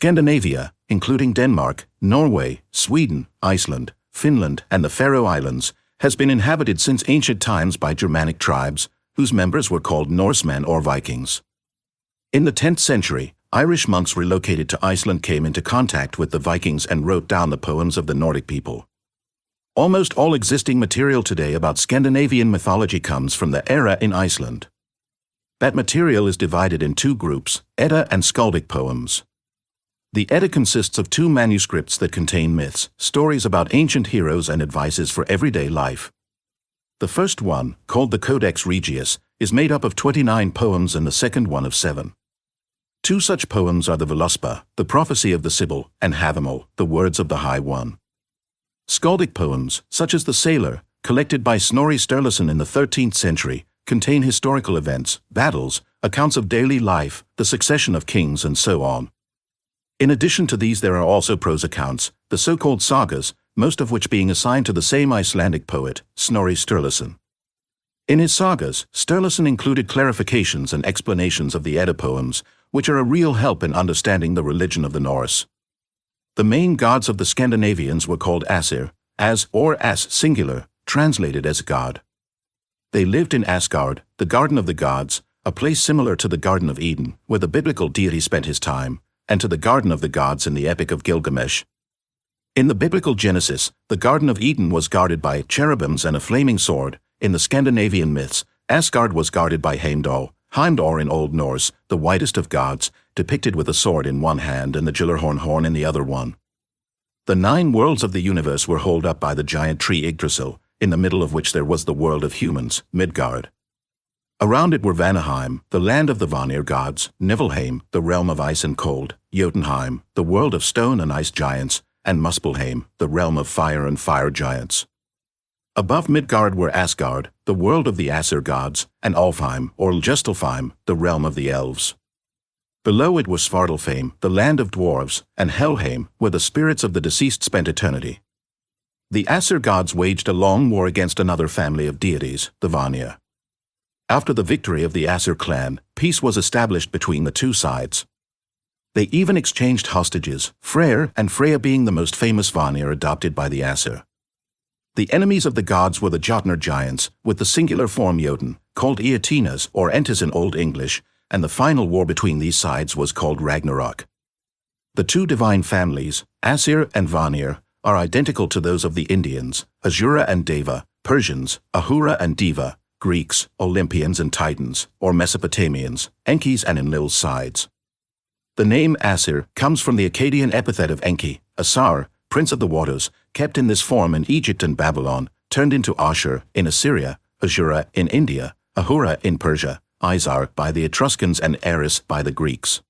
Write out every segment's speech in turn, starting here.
Scandinavia, including Denmark, Norway, Sweden, Iceland, Finland, and the Faroe Islands, has been inhabited since ancient times by Germanic tribes, whose members were called Norsemen or Vikings. In the 10th century, Irish monks relocated to Iceland came into contact with the Vikings and wrote down the poems of the Nordic people. Almost all existing material today about Scandinavian mythology comes from the era in Iceland. That material is divided in two groups, Edda and Skaldic poems. The Edda consists of two manuscripts that contain myths, stories about ancient heroes and advices for everyday life. The first one, called the Codex Regius, is made up of 29 poems and the second one of 7. Two such poems are the Völuspá, the prophecy of the Sibyl, and Havamal, the words of the High One. Skaldic poems, such as the Sailor, collected by Snorri Sturluson in the 13th century, contain historical events, battles, accounts of daily life, the succession of kings, and so on. In addition to these there are also prose accounts, the so-called sagas, most of which being assigned to the same Icelandic poet, Snorri Sturluson. In his sagas, Sturluson included clarifications and explanations of the Edda poems, which are a real help in understanding the religion of the Norse. The main gods of the Scandinavians were called Asir, as or as singular, translated as God. They lived in Asgard, the Garden of the Gods, a place similar to the Garden of Eden, where the biblical deity spent his time, and to the Garden of the Gods in the Epic of Gilgamesh. In the biblical Genesis, the Garden of Eden was guarded by cherubims and a flaming sword. In the Scandinavian myths, Asgard was guarded by Heimdall, Heimdall in Old Norse, the whitest of gods, depicted with a sword in one hand and the Gyllerhorn horn in the other one. The 9 worlds of the universe were held up by the giant tree Yggdrasil, in the middle of which there was the world of humans, Midgard. Around it were Vanaheim, the land of the Vanir gods, Niflheim, the realm of ice and cold, Jotunheim, the world of stone and ice giants, and Muspelheim, the realm of fire and fire giants. Above Midgard were Asgard, the world of the Asir gods, and Alfheim, or Ljustelfheim, the realm of the elves. Below it was Svartalfheim, the land of dwarves, and Helheim, where the spirits of the deceased spent eternity. The Asir gods waged a long war against another family of deities, the Vanir. After the victory of the Asir clan, peace was established between the two sides. They even exchanged hostages, Freyr and Freya being the most famous Vanir adopted by the Asir. The enemies of the gods were the Jotnar giants, with the singular form Jotun, called Eotinas or Entes in Old English, and the final war between these sides was called Ragnarok. The two divine families, Asir and Vanir, are identical to those of the Indians, Asura and Deva, Persians, Ahura and Deva, Greeks, Olympians and Titans, or Mesopotamians, Enkis and Enlil's sides. The name Asir comes from the Akkadian epithet of Enki, Asar, prince of the waters, kept in this form in Egypt and Babylon, turned into Ashur in Assyria, Ashura in India, Ahura in Persia, Isar by the Etruscans and Eris by the Greeks.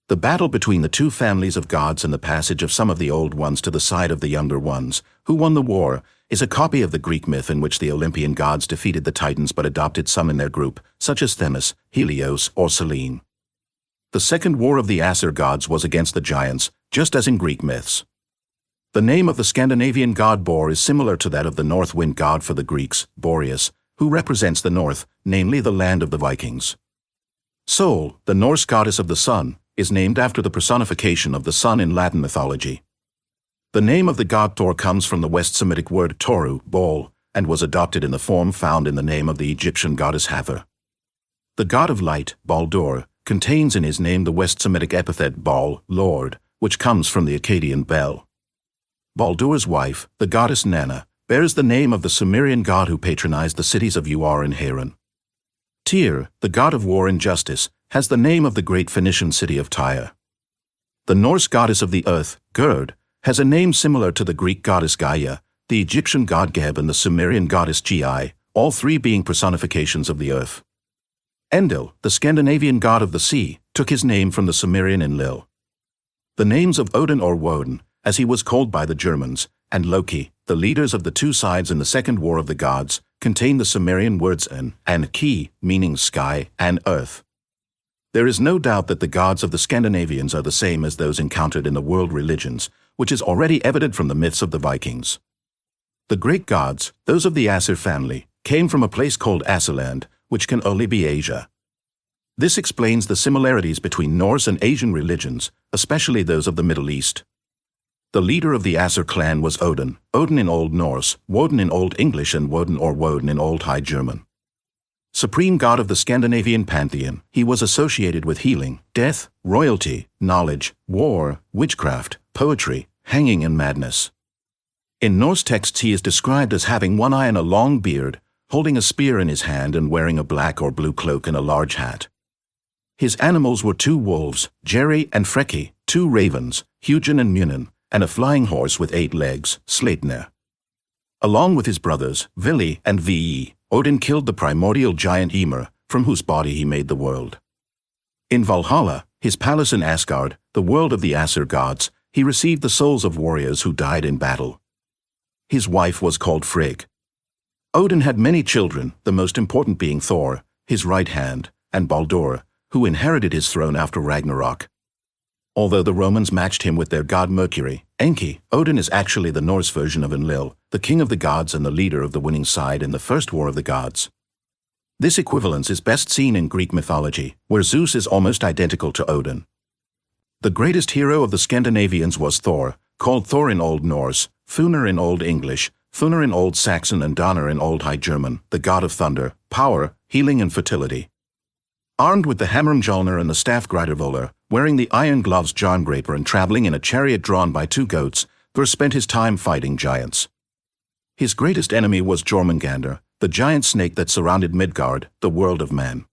The battle between the two families of gods and the passage of some of the old ones to the side of the younger ones, who won the war, is a copy of the Greek myth in which the Olympian gods defeated the Titans but adopted some in their group, such as Themis, Helios, or Selene. The second war of the Asir gods was against the giants, just as in Greek myths. The name of the Scandinavian god Bor is similar to that of the north wind god for the Greeks, Boreas, who represents the north, namely the land of the Vikings. Sol, the Norse goddess of the sun, is named after the personification of the sun in Latin mythology. The name of the god Thor comes from the West Semitic word Toru, bol, and was adopted in the form found in the name of the Egyptian goddess Hathor. The god of light, Baldur, contains in his name the West Semitic epithet Bal, Lord, which comes from the Akkadian Bel. Baldur's wife, the goddess Nanna, bears the name of the Sumerian god who patronized the cities of Uar and Haran. Tyr, the god of war and justice, has the name of the great Phoenician city of Tyre. The Norse goddess of the earth, Gerd, has a name similar to the Greek goddess Gaia, the Egyptian god Geb and the Sumerian goddess Gi, all three being personifications of the earth. Endil, the Scandinavian god of the sea, took his name from the Sumerian Enlil. The names of Odin or Woden, as he was called by the Germans, and Loki, the leaders of the two sides in the Second War of the Gods, contain the Sumerian words En and Ki, meaning sky and earth. There is no doubt that the gods of the Scandinavians are the same as those encountered in the world religions, which is already evident from the myths of the Vikings. The great gods, those of the Asir family, came from a place called Asirland, which can only be Asia. This explains the similarities between Norse and Asian religions, especially those of the Middle East. The leader of the Aesir clan was Odin, Odin in Old Norse, Woden in Old English and Woden or Woden in Old High German. Supreme god of the Scandinavian pantheon, he was associated with healing, death, royalty, knowledge, war, witchcraft, poetry, hanging and madness. In Norse texts he is described as having one eye and a long beard, holding a spear in his hand and wearing a black or blue cloak and a large hat. His animals were 2 wolves, Jerry and Freki, 2 ravens, Hugin and Munin, and a flying horse with 8 legs, Sleipnir. Along with his brothers, Vili and Vi, Odin killed the primordial giant Ymir, from whose body he made the world. In Valhalla, his palace in Asgard, the world of the Aesir gods, he received the souls of warriors who died in battle. His wife was called Frigg. Odin had many children, the most important being Thor, his right hand, and Baldur, who inherited his throne after Ragnarok. Although the Romans matched him with their god Mercury, Enki, Odin is actually the Norse version of Enlil, the king of the gods and the leader of the winning side in the First War of the Gods. This equivalence is best seen in Greek mythology, where Zeus is almost identical to Odin. The greatest hero of the Scandinavians was Thor, called Thor in Old Norse, Thunr in Old English, Thunr in Old Saxon and Donner in Old High German, the god of thunder, power, healing and fertility. Armed with the Hammermjolnir and the staff Greidervoller, wearing the iron gloves Jarngraper and traveling in a chariot drawn by 2 goats, Thor spent his time fighting giants. His greatest enemy was Jormungandr, the giant snake that surrounded Midgard, the world of man.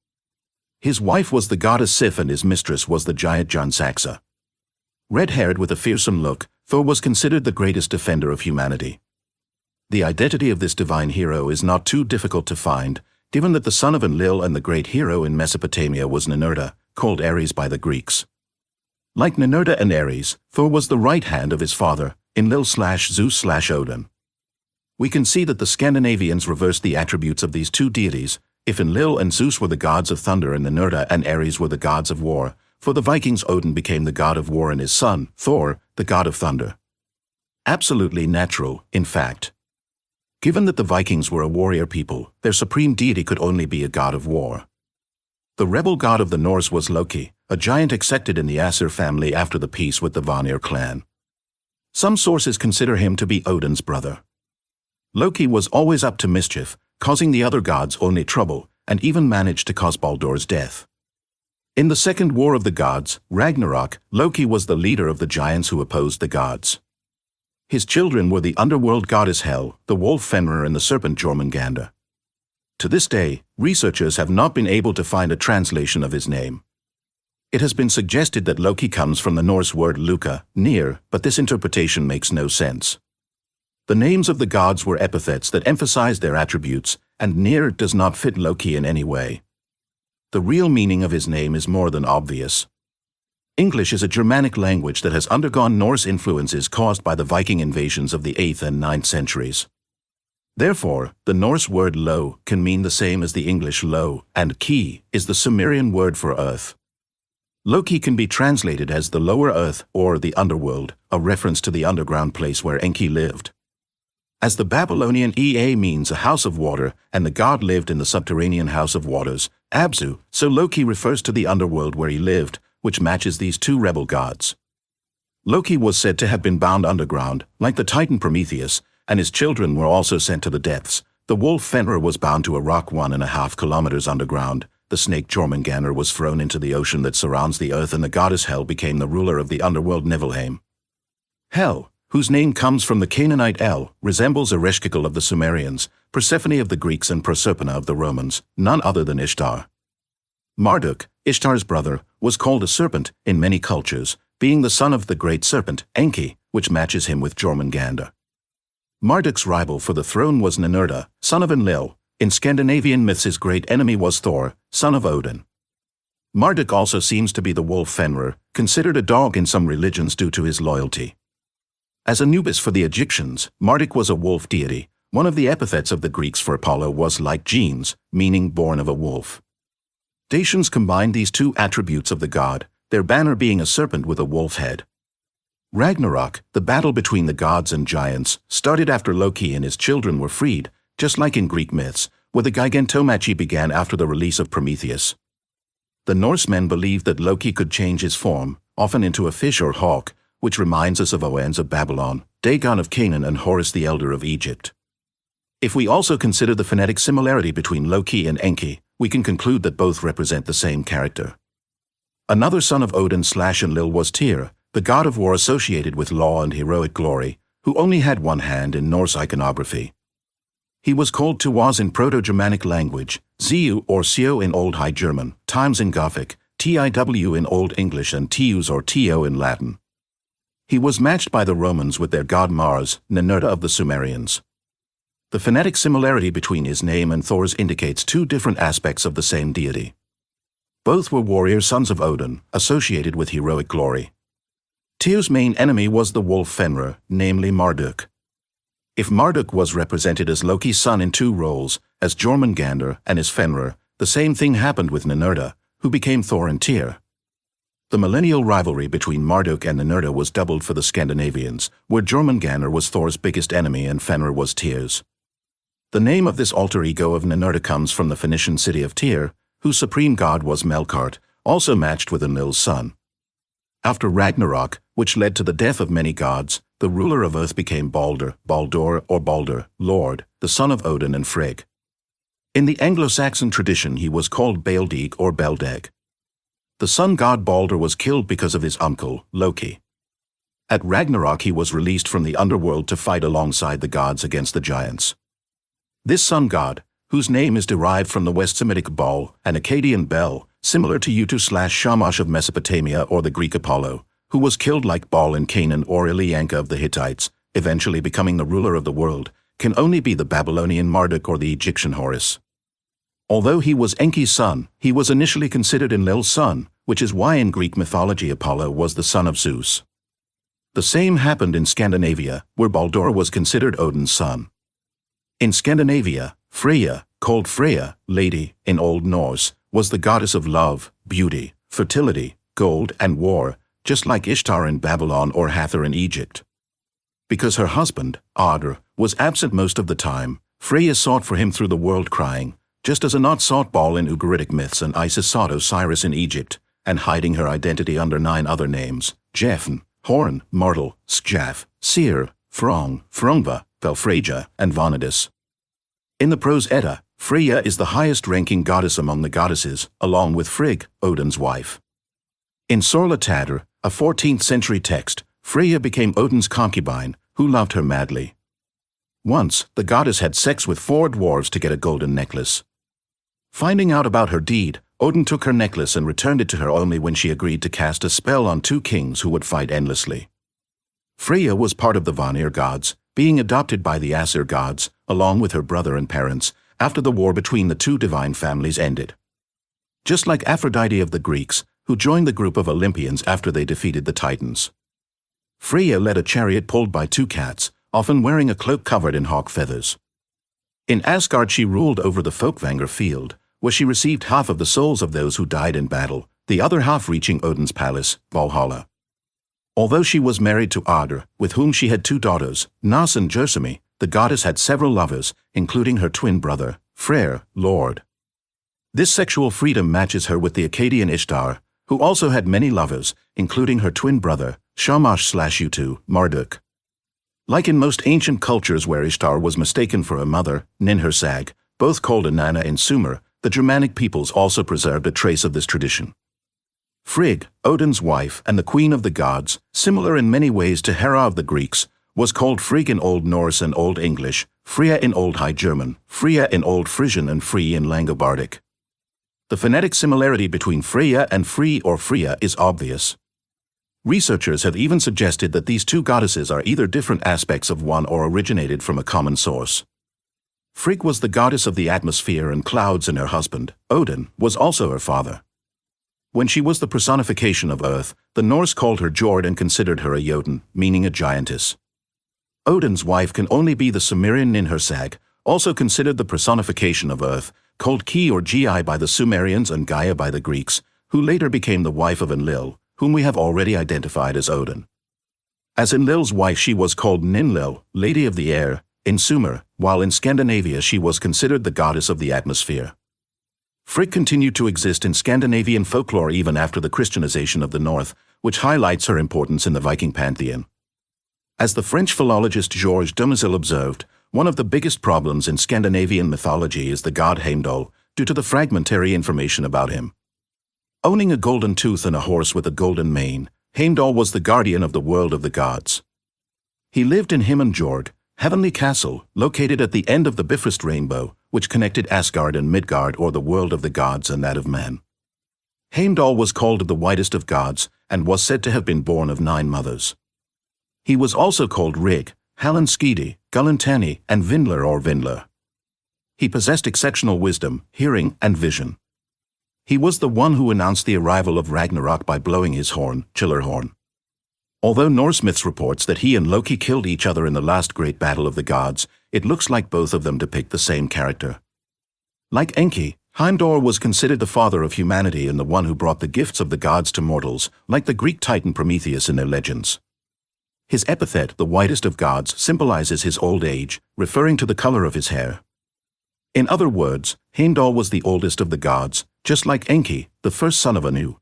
His wife was the goddess Sif and his mistress was the giant Jarnsaxa. Red-haired with a fearsome look, Thor was considered the greatest defender of humanity. The identity of this divine hero is not too difficult to find, given that the son of Enlil and the great hero in Mesopotamia was Ninurta, called Ares by the Greeks. Like Ninurta and Ares, Thor was the right hand of his father, Enlil/Zeus/Odin. We can see that the Scandinavians reversed the attributes of these 2 deities. If Enlil and Zeus were the gods of thunder and Ninurta and Ares were the gods of war, for the Vikings Odin became the god of war and his son, Thor, the god of thunder. Absolutely natural, in fact. Given that the Vikings were a warrior people, their supreme deity could only be a god of war. The rebel god of the Norse was Loki, a giant accepted in the Aesir family after the peace with the Vanir clan. Some sources consider him to be Odin's brother. Loki was always up to mischief, causing the other gods only trouble, and even managed to cause Baldur's death. In the Second War of the Gods, Ragnarok, Loki was the leader of the giants who opposed the gods. His children were the underworld goddess Hel, the wolf Fenrir and the serpent Jormungandr. To this day, researchers have not been able to find a translation of his name. It has been suggested that Loki comes from the Norse word Luka, near, but this interpretation makes no sense. The names of the gods were epithets that emphasized their attributes, and near does not fit Loki in any way. The real meaning of his name is more than obvious. English is a Germanic language that has undergone Norse influences caused by the Viking invasions of the 8th and 9th centuries. Therefore, the Norse word lo can mean the same as the English lo, and ki is the Sumerian word for earth. Loki can be translated as the lower earth or the underworld, a reference to the underground place where Enki lived. As the Babylonian Ea means a house of water, and the god lived in the subterranean house of waters, Abzu, so Loki refers to the underworld where he lived, which matches these 2 rebel gods. Loki was said to have been bound underground, like the Titan Prometheus, and his children were also sent to the depths. The wolf Fenrir was bound to a rock 1.5 kilometers underground, the snake Jormungandr was thrown into the ocean that surrounds the earth, and the goddess Hel became the ruler of the underworld Niflheim. Hel, whose name comes from the Canaanite El, resembles Ereshkigal of the Sumerians, Persephone of the Greeks and Proserpina of the Romans, none other than Ishtar. Marduk, Ishtar's brother, was called a serpent in many cultures, being the son of the great serpent, Enki, which matches him with Jormungandr. Marduk's rival for the throne was Ninurta, son of Enlil. In Scandinavian myths his great enemy was Thor, son of Odin. Marduk also seems to be the wolf Fenrir, considered a dog in some religions due to his loyalty. As Anubis for the Egyptians, Marduk was a wolf deity. One of the epithets of the Greeks for Apollo was like genes, meaning born of a wolf. Dacians combined these 2 attributes of the god, their banner being a serpent with a wolf head. Ragnarok, the battle between the gods and giants, started after Loki and his children were freed, just like in Greek myths, where the gigantomachy began after the release of Prometheus. The Norsemen believed that Loki could change his form, often into a fish or hawk, which reminds us of Oannes of Babylon, Dagon of Canaan, and Horus the Elder of Egypt. If we also consider the phonetic similarity between Loki and Enki, we can conclude that both represent the same character. Another son of Odin/Enlil was Tyr, the god of war associated with law and heroic glory, who only had one hand in Norse iconography. He was called Tuwas in Proto-Germanic language, Ziu or Sio in Old High German, Times in Gothic, Tiw in Old English, and Tius or Tio in Latin. He was matched by the Romans with their god Mars, Ninurta of the Sumerians. The phonetic similarity between his name and Thor's indicates two different aspects of the same deity. Both were warrior sons of Odin, associated with heroic glory. Tyr's main enemy was the wolf Fenrir, namely Marduk. If Marduk was represented as Loki's son in two roles, as Jormungandr and as Fenrir, the same thing happened with Ninurta, who became Thor and Tyr. The millennial rivalry between Marduk and Ninurta was doubled for the Scandinavians, where Jormungandr was Thor's biggest enemy and Fenrir was Tyr's. The name of this alter ego of Ninurta comes from the Phoenician city of Tyr, whose supreme god was Melkart, also matched with Enlil's son. After Ragnarok, which led to the death of many gods, the ruler of earth became Baldur, or Baldur, Lord, the son of Odin and Frigg. In the Anglo-Saxon tradition he was called Baeldig or Beldeg. The sun god Baldur was killed because of his uncle, Loki. At Ragnarok he was released from the underworld to fight alongside the gods against the giants. This sun god, whose name is derived from the West Semitic Baal and Akkadian Bel, similar to Utu/Shamash of Mesopotamia or the Greek Apollo, who was killed like Baal in Canaan or Ilianka of the Hittites, eventually becoming the ruler of the world, can only be the Babylonian Marduk or the Egyptian Horus. Although he was Enki's son, he was initially considered Enlil's son, which is why in Greek mythology Apollo was the son of Zeus. The same happened in Scandinavia, where Baldur was considered Odin's son. In Scandinavia, Freyja, called Freya, Lady, in Old Norse, was the goddess of love, beauty, fertility, gold, and war, just like Ishtar in Babylon or Hathor in Egypt. Because her husband, Ardr, was absent most of the time, Freya sought for him through the world crying, just as Anat sought Baal in Ugaritic myths and Isis sought Osiris in Egypt, and hiding her identity under 9 other names, Jefn, Horn, Mortal, Skjaf, Seir, Frong, Frongva, Belfraja, and Vanadis. In the Prose Edda, Freya is the highest-ranking goddess among the goddesses, along with Frigg, Odin's wife. In Sorlatadr, a 14th-century text, Freya became Odin's concubine, who loved her madly. Once, the goddess had sex with 4 dwarves to get a golden necklace. Finding out about her deed, Odin took her necklace and returned it to her only when she agreed to cast a spell on 2 kings who would fight endlessly. Freya was part of the Vanir gods, being adopted by the Aesir gods, along with her brother and parents, after the war between the 2 divine families ended. Just like Aphrodite of the Greeks, who joined the group of Olympians after they defeated the Titans. Freya led a chariot pulled by 2 cats, often wearing a cloak covered in hawk feathers. In Asgard she ruled over the Folkvanger field, where she received half of the souls of those who died in battle, the other half reaching Odin's palace, Valhalla. Although she was married to Ardr, with whom she had 2 daughters, Nas and Gersemi, the goddess had several lovers, including her twin brother, Freyr, Lord. This sexual freedom matches her with the Akkadian Ishtar, who also had many lovers, including her twin brother, Shamash/Utu, Marduk. Like in most ancient cultures where Ishtar was mistaken for her mother, Ninhursag, both called Inanna in Sumer, the Germanic peoples also preserved a trace of this tradition. Frigg, Odin's wife and the queen of the gods, similar in many ways to Hera of the Greeks, was called Frigg in Old Norse and Old English, Freya in Old High German, Freya in Old Frisian and Free in Langobardic. The phonetic similarity between Freya and Free or Freya is obvious. Researchers have even suggested that these 2 goddesses are either different aspects of one or originated from a common source. Frigg was the goddess of the atmosphere and clouds, and her husband, Odin, was also her father. When she was the personification of earth, the Norse called her Jord and considered her a Jotun, meaning a giantess. Odin's wife can only be the Sumerian Ninhursag, also considered the personification of earth, called Ki or Gi by the Sumerians and Gaia by the Greeks, who later became the wife of Enlil, whom we have already identified as Odin. As Enlil's wife she was called Ninlil, Lady of the Air, in Sumer, while in Scandinavia she was considered the goddess of the atmosphere. Frigg continued to exist in Scandinavian folklore even after the Christianization of the North, which highlights her importance in the Viking pantheon. As the French philologist Georges Dumézil observed, one of the biggest problems in Scandinavian mythology is the god Heimdall, due to the fragmentary information about him. Owning a golden tooth and a horse with a golden mane, Heimdall was the guardian of the world of the gods. He lived in Himmelsjord, heavenly castle, located at the end of the Bifrost rainbow, which connected Asgard and Midgard, or the world of the gods and that of man. Heimdall was called the whitest of gods, and was said to have been born of 9 mothers. He was also called Rig, Hallanskidi, Gullantani, and Vindler or Vindler. He possessed exceptional wisdom, hearing, and vision. He was the one who announced the arrival of Ragnarok by blowing his horn, Chillerhorn. Although Norse myths reports that he and Loki killed each other in the last great battle of the gods, it looks like both of them depict the same character. Like Enki, Heimdall was considered the father of humanity and the one who brought the gifts of the gods to mortals, like the Greek titan Prometheus in their legends. His epithet, the whitest of gods, symbolizes his old age, referring to the color of his hair. In other words, Heimdall was the oldest of the gods, just like Enki, the first son of Anu.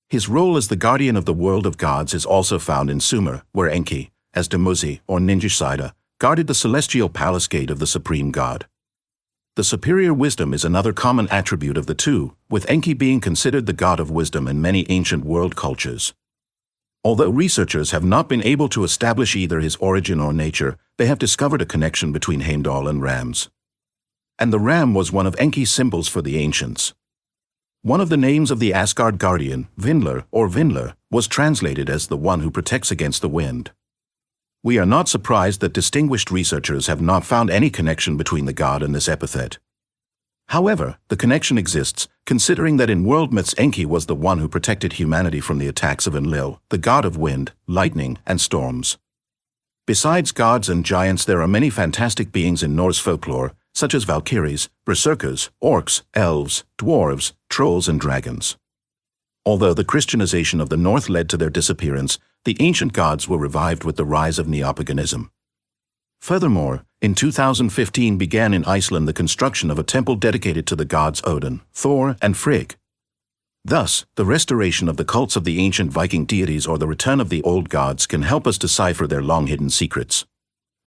His role as the guardian of the world of gods is also found in Sumer, where Enki, as Dumuzi or Ninjasida, guarded the celestial palace gate of the supreme god. The superior wisdom is another common attribute of the two, with Enki being considered the god of wisdom in many ancient world cultures. Although researchers have not been able to establish either his origin or nature, they have discovered a connection between Heimdall and rams. And the ram was one of Enki's symbols for the ancients. One of the names of the Asgard guardian, Vindler or Vindler, was translated as the one who protects against the wind. We are not surprised that distinguished researchers have not found any connection between the god and this epithet. However, the connection exists, considering that in world myths Enki was the one who protected humanity from the attacks of Enlil, the god of wind, lightning, and storms. Besides gods and giants, there are many fantastic beings in Norse folklore, such as valkyries, berserkers, orcs, elves, dwarves, trolls, and dragons. Although the Christianization of the North led to their disappearance, the ancient gods were revived with the rise of neopaganism. Furthermore, in 2015 began in Iceland the construction of a temple dedicated to the gods Odin, Thor, and Frigg. Thus, the restoration of the cults of the ancient Viking deities or the return of the old gods can help us decipher their long-hidden secrets.